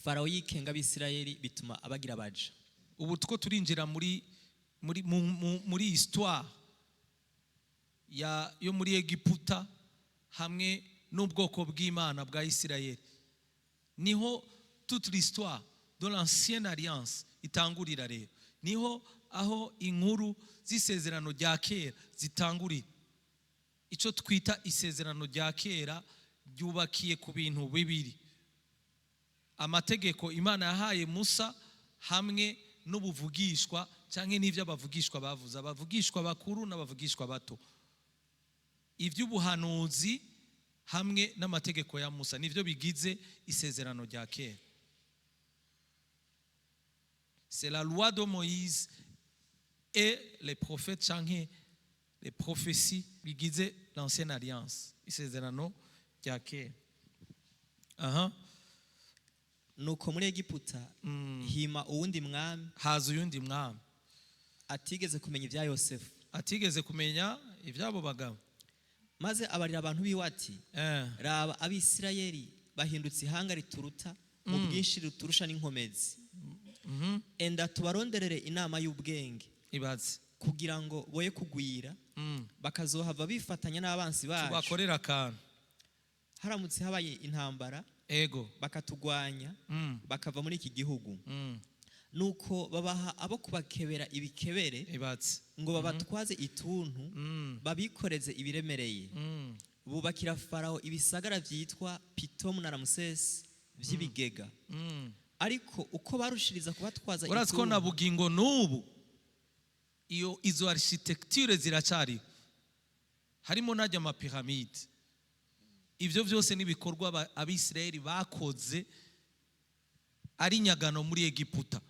Farawo yikenga abisirayeli bituma abagira baja. Ubu tuko turinjira muri histoire yo muri Egiputa hamwe n'ubwoko bw'Imana bwa Isirayeli. Niho toute l'histoire de l'ancienne alliance itangurira rero. Niho aho inkuru z'isezerano rya kera zitangurira. Ico twita isezerano rya kera ryubakiye ku bintu bibiri: amategeko Imana yahaye Musa hamwe n'ubuvugishwa canke n'ivyo abavugishwa bavuze, abavugishwa bakuru n'abavugishwa bato. Ivy'ubuhanuzi hamwe n'amategeko ya Musa nivyo bigize isezerano rya kera. C'est la loi de Moïse et les prophètes canke les prophéties bigize l'ancienne alliance, isezerano rya kera. Nuko muri Egiputa hima uwundi mwami, haza uyundi mwami atigeze kumenya ibya Yosefu, atigeze kumenya ibyabo bagabo. Maze abarira abantu biwe ati raba abisirayeli bahindutse ihanga rituruta mu bwinshi ruturusha n'inkomezi. Enda tubaronderere inama y'ubwenge ibaze kugira ngo boye kugwira bakazohava bifatanya n'abansi bacu tubakorera akantu. Haramutse habaye intambara ego bakatugwanya bakava muri iki gihugu, nuko babaha abo kubakebera ibikebere ibaze ngo babatwaze ituntu babikoreze ibiremereye. Bubakira Farawo ibisagara vyitwa Pitomu na Ramsesi vy'ibigega. Ariko uko barushiriza kubatwaza ituntu, uraziko na bugingo n'ubu izo architecture ziracari harimo najya amapiramide. Ivyo vyose nibikorwa abisirayeli bakoze ari nyagano muri Egiputa.